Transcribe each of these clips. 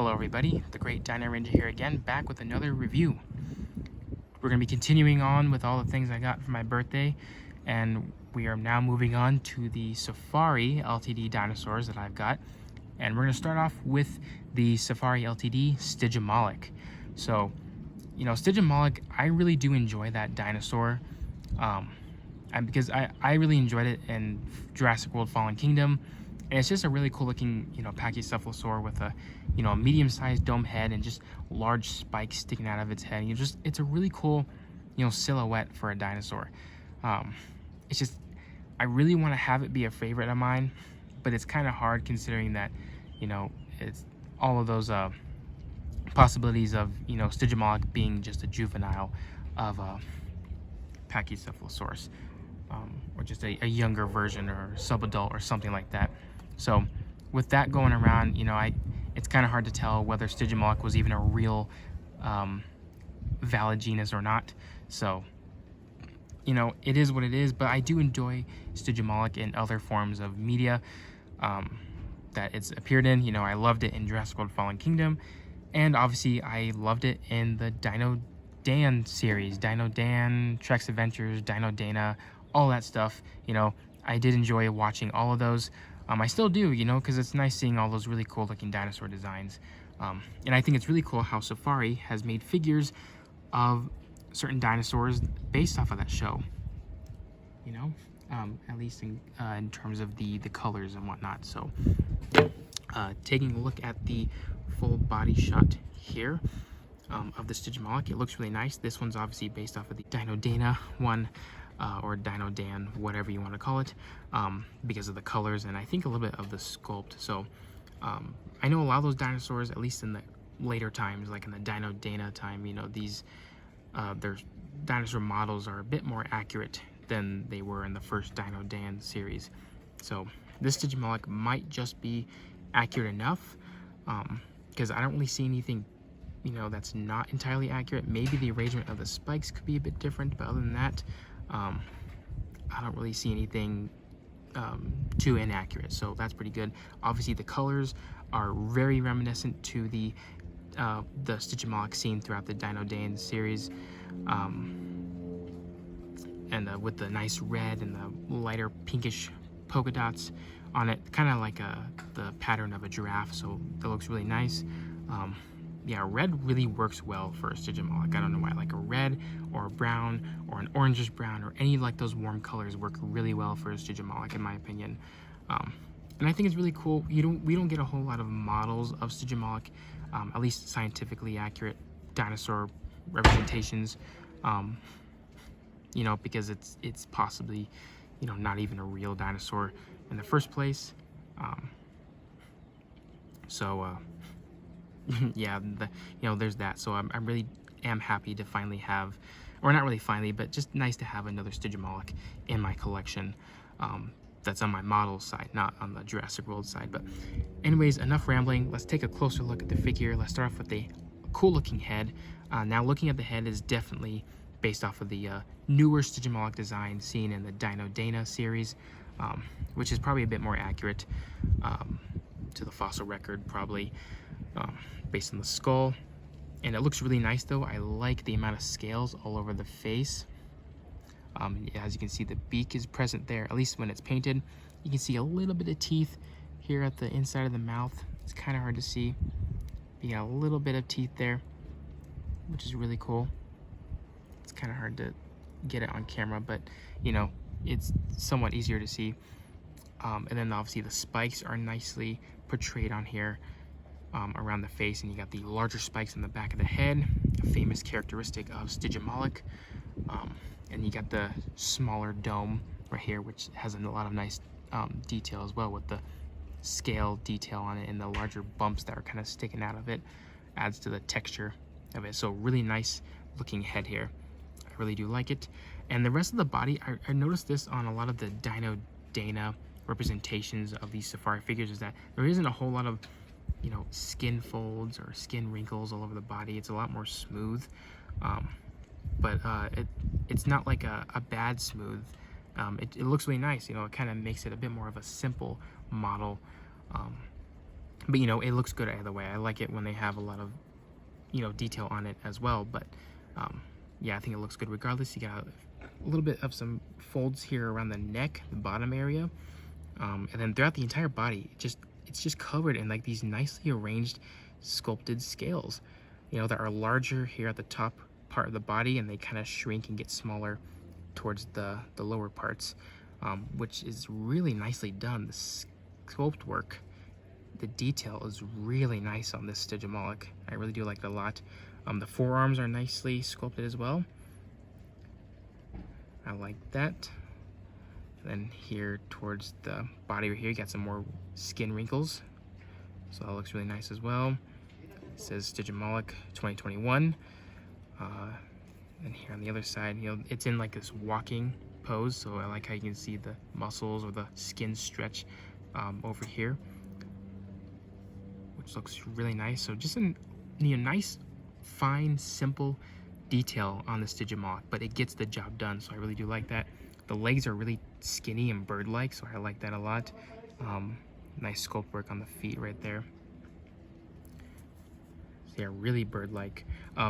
Hello everybody, the Great Dino Ranger here again, back with another review. We're going to be continuing on with all the things I got for my birthday, and we are now moving on to the Safari Ltd dinosaurs that I've got. And we're going to start off with the Safari Ltd Stygimoloch. So, you know, Stygimoloch, I really do enjoy that dinosaur, because I really enjoyed it in Jurassic World Fallen Kingdom. And it's just a really cool looking, you know, pachycephalosaur with a, you know, a medium-sized dome head and just large spikes sticking out of its head. It's a really cool, you know, silhouette for a dinosaur. It's just, I really want to have it be a favorite of mine, but it's kind of hard considering that, you know, it's all of those possibilities of, you know, Stygimoloch being just a juvenile of Pachycephalosaurus, or just a younger version or sub-adult or something like that. So with that going around, you know, it's kind of hard to tell whether Stygimoloch was even a real valid genus or not. So, you know, it is what it is, but I do enjoy Stygimoloch in other forms of media that it's appeared in. You know, I loved it in Jurassic World Fallen Kingdom, and obviously I loved it in the Dino Dan series, Dino Dan, Trek's Adventures, Dino Dana, all that stuff. You know, I did enjoy watching all of those. I still do, you know, because it's nice seeing all those really cool looking dinosaur designs. And I think it's really cool how Safari has made figures of certain dinosaurs based off of that show, you know, at least in terms of the colors and whatnot. So taking a look at the full body shot here of the Stygimoloch, it looks really nice. This one's obviously based off of the Dino Dana one, or Dino Dan, whatever you want to call it, because of the colors and I think a little bit of the sculpt. So I know a lot of those dinosaurs, at least in the later times, like in the Dino Dana time, you know, these their dinosaur models are a bit more accurate than they were in the first Dino Dan series. So this Stygimoloch might just be accurate enough, because I don't really see anything, you know, that's not entirely accurate. Maybe the arrangement of the spikes could be a bit different, but other than that, I don't really see anything too inaccurate. So that's pretty good. Obviously the colors are very reminiscent to the Stygimoloch seen throughout the Dino Dan series, and with the nice red and the lighter pinkish polka dots on it, kind of like the pattern of a giraffe. So that looks really nice. Yeah, red really works well for a Stygimoloch. I don't know why. Like a red or a brown or an orangish brown or any like those warm colors work really well for a Stygimoloch, in my opinion. And I think it's really cool. We don't get a whole lot of models of Stygimoloch, at least scientifically accurate dinosaur representations. You know, because it's possibly, you know, not even a real dinosaur in the first place. Yeah, you know, there's that. So I really am happy to finally have, or not really finally, but just nice to have another Stygimoloch in my collection. That's on my model side, not on the Jurassic World side. But anyways, enough rambling. Let's take a closer look at the figure. Let's start off with a cool looking head. Now looking at the head is definitely based off of the newer Stygimoloch design seen in the Dino Dana series, which is probably a bit more accurate to the fossil record, probably, based on the skull. And it looks really nice though. I like the amount of scales all over the face. As you can see, the beak is present there, at least when it's painted. You can see a little bit of teeth here at the inside of the mouth. It's kind of hard to see. You got a little bit of teeth there, which is really cool. It's kind of hard to get it on camera, but you know, it's somewhat easier to see. And then obviously the spikes are nicely portrayed on here around the face, and you got the larger spikes in the back of the head, a famous characteristic of Stygimoloch. And you got the smaller dome right here, which has a lot of nice detail as well, with the scale detail on it and the larger bumps that are kind of sticking out of it. Adds to the texture of it. So really nice looking head here. I really do like it. And the rest of the body, I noticed this on a lot of the Dino Dana representations of these Safari figures, is that there isn't a whole lot of, you know, skin folds or skin wrinkles all over the body. It's a lot more smooth, but it's not like a bad smooth. It looks really nice. You know, it kind of makes it a bit more of a simple model, But you know, it looks good either way. I like it when they have a lot of, you know, detail on it as well. But yeah, I think it looks good regardless. You got a little bit of some folds here around the neck, the bottom area, and then throughout the entire body, it's just covered in like these nicely arranged sculpted scales, you know, that are larger here at the top part of the body, and they kind of shrink and get smaller towards the lower parts, which is really nicely done. The sculpt work, the detail is really nice on this Stygimoloch. I really do like it a lot. The forearms are nicely sculpted as well. I like that. And then here towards the body right here, you got some more skin wrinkles. So that looks really nice as well. It says Stygimoloch 2021. And here on the other side, you know, it's in like this walking pose. So I like how you can see the muscles or the skin stretch over here, which looks really nice. So just a nice, fine, simple detail on the Stygimoloch, but it gets the job done. So I really do like that. The legs are really skinny and bird-like, so I like that a lot. Nice sculpt work on the feet right there. So yeah, really bird-like.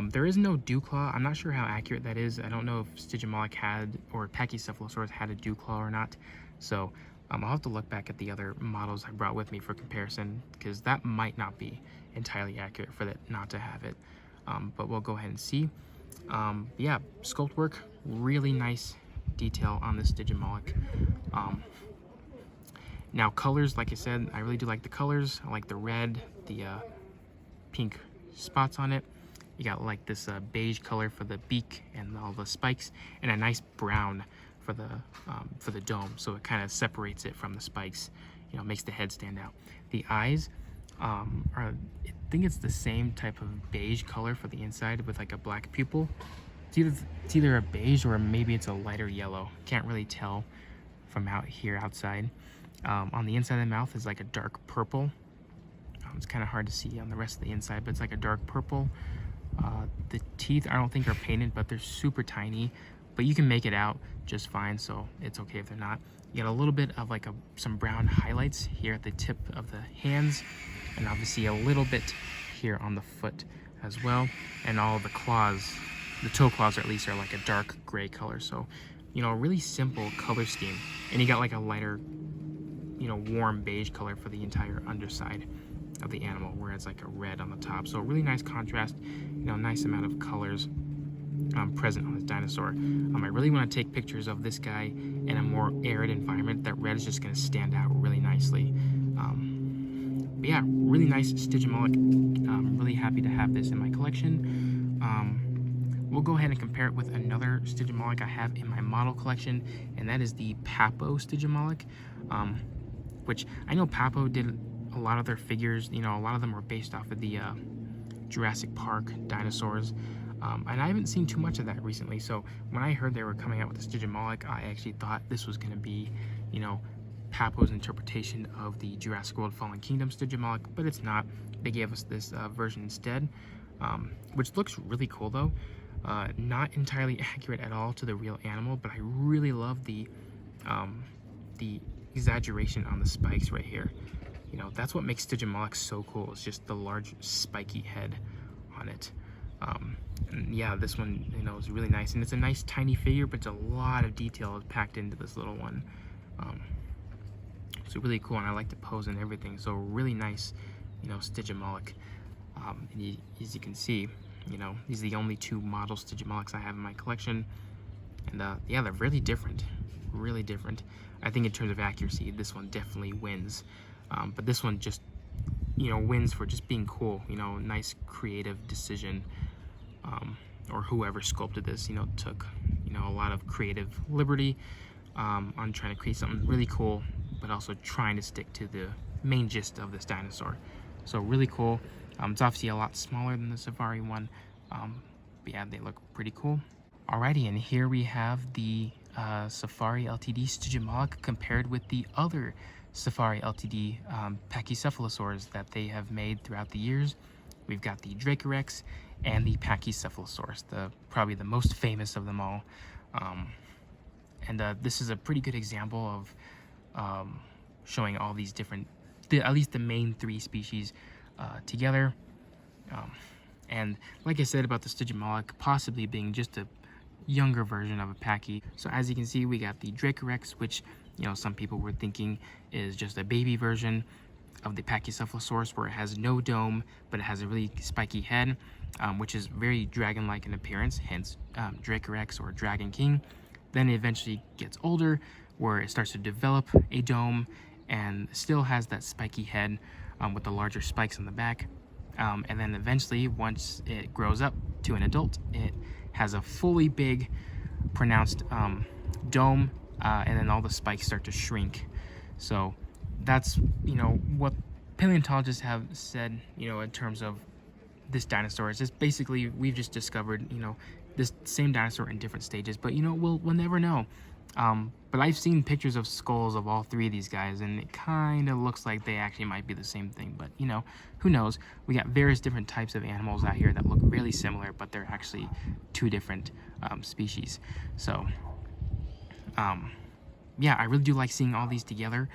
There is no dew claw. I'm not sure how accurate that is. I don't know if Stygimoloch had, or Pachycephalosaurus had a dew claw or not. So I'll have to look back at the other models I brought with me for comparison, because that might not be entirely accurate for that not to have it. But we'll go ahead and see. Yeah, sculpt work, really nice detail on this Stygimoloch. Now colors, like I said, I really do like the colors. I like the red, the pink spots on it. You got like this beige color for the beak and all the spikes, and a nice brown for the dome, so it kind of separates it from the spikes. You know, makes the head stand out. The eyes are, I think it's the same type of beige color for the inside with like a black pupil. It's either a beige or maybe it's a lighter yellow. Can't really tell from out here outside. On the inside of the mouth is like a dark purple. It's kind of hard to see on the rest of the inside, but it's like a dark purple. The teeth I don't think are painted, but they're super tiny, but you can make it out just fine, so it's okay if they're not. You get a little bit of like some brown highlights here at the tip of the hands, and obviously a little bit here on the foot as well. And all the claws, the toe claws at least, are like a dark gray color. So, you know, a really simple color scheme. And you got like a lighter, you know, warm beige color for the entire underside of the animal, where it's like a red on the top. So a really nice contrast, you know, nice amount of colors present on this dinosaur. I really want to take pictures of this guy in a more arid environment. That red is just going to stand out really nicely. But yeah, really nice Stygimoloch. I'm really happy to have this in my collection. We'll go ahead and compare it with another Stygimoloch I have in my model collection, and that is the Papo Stygimoloch, which I know Papo did a lot of their figures. You know, a lot of them were based off of the Jurassic Park dinosaurs. And I haven't seen too much of that recently, so when I heard they were coming out with the Stygimoloch, I actually thought this was going to be, you know, Papo's interpretation of the Jurassic World Fallen Kingdom Stygimoloch, but it's not. They gave us this version instead, which looks really cool though. Not entirely accurate at all to the real animal, but I really love the exaggeration on the spikes right here. You know, that's what makes Stygimoloch so cool. It's just the large spiky head on it. And yeah, this one, you know, is really nice, and it's a nice tiny figure, but it's a lot of detail packed into this little one. So really cool, and I like the pose and everything. So really nice, you know, Stygimoloch. And as you can see, you know, these are the only two model Stygimolochs I have in my collection, and yeah, they're really different, really different. I think in terms of accuracy, this one definitely wins, but this one just, you know, wins for just being cool. You know, nice creative decision, or whoever sculpted this, you know, took, you know, a lot of creative liberty on trying to create something really cool, but also trying to stick to the main gist of this dinosaur. So really cool. It's obviously a lot smaller than the Safari one, but yeah, they look pretty cool. Alrighty, and here we have the Safari Ltd Stygimoloch compared with the other Safari Ltd Pachycephalosaurs that they have made throughout the years. We've got the Dracorex and the Pachycephalosaurus, probably the most famous of them all. And this is a pretty good example of showing all these different at least the main 3 species together. And like I said about the Stygimoloch possibly being just a younger version of a Pachy. So as you can see, we got the Dracorex, which, you know, some people were thinking is just a baby version of the Pachycephalosaurus, where it has no dome, but it has a really spiky head, which is very dragon-like in appearance, hence Dracorex or Dragon King. Then it eventually gets older, where it starts to develop a dome and still has that spiky head with the larger spikes on the back. And then eventually, once it grows up to an adult, it has a fully big, pronounced dome, and then all the spikes start to shrink. So that's, you know, what paleontologists have said, you know, in terms of this dinosaur. It's just basically, we've just discovered, you know, this same dinosaur in different stages, but, you know, we'll never know. But I've seen pictures of skulls of all 3 of these guys, and it kind of looks like they actually might be the same thing, but, you know, who knows? We got various different types of animals out here that look really similar, but they're actually 2 different species. So yeah, I really do like seeing all these together.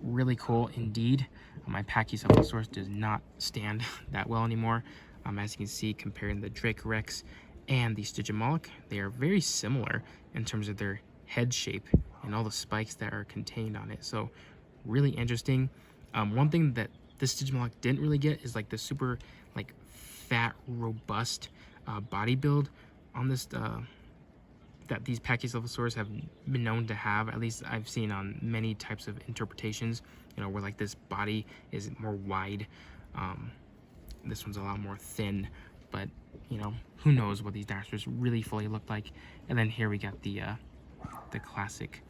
Really cool indeed. My Pachycephalosaurus does not stand that well anymore. As you can see, comparing the Dracorex and the Stygimoloch, they are very similar in terms of their head shape and all the spikes that are contained on it. So really interesting. One thing that this Stygimoloch didn't really get is like the super like fat, robust body build on this that these Pachycephalosaurs have been known to have. At least I've seen on many types of interpretations, you know, where like this body is more wide. This one's a lot more thin, but, you know, who knows what these dinosaurs really fully look like. And then here we got the classic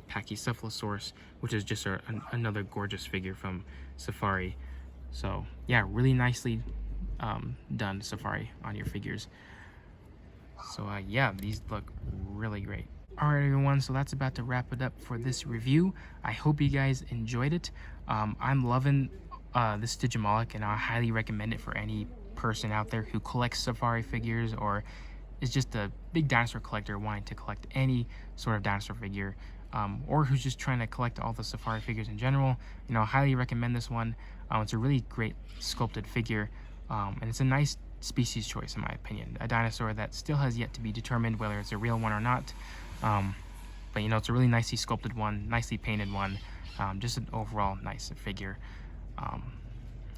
Pachycephalosaurus, which is just another gorgeous figure from Safari. So yeah, really nicely done, Safari, on your figures. So yeah, these look really great. All right, everyone, so that's about to wrap it up for this review. I hope you guys enjoyed it. I'm loving this Stygimoloch, and I highly recommend it for any person out there who collects Safari figures or is just a big dinosaur collector wanting to collect any sort of dinosaur figure, or who's just trying to collect all the Safari figures in general. You know, I highly recommend this one. It's a really great sculpted figure, and it's a nice species choice in my opinion. A dinosaur that still has yet to be determined whether it's a real one or not. But you know, it's a really nicely sculpted one, nicely painted one, just an overall nice figure.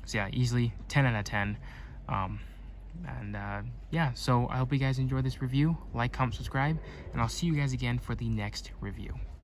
So yeah, easily 10 out of 10. Yeah, so I hope you guys enjoyed this review. Like, comment, subscribe, and I'll see you guys again for the next review.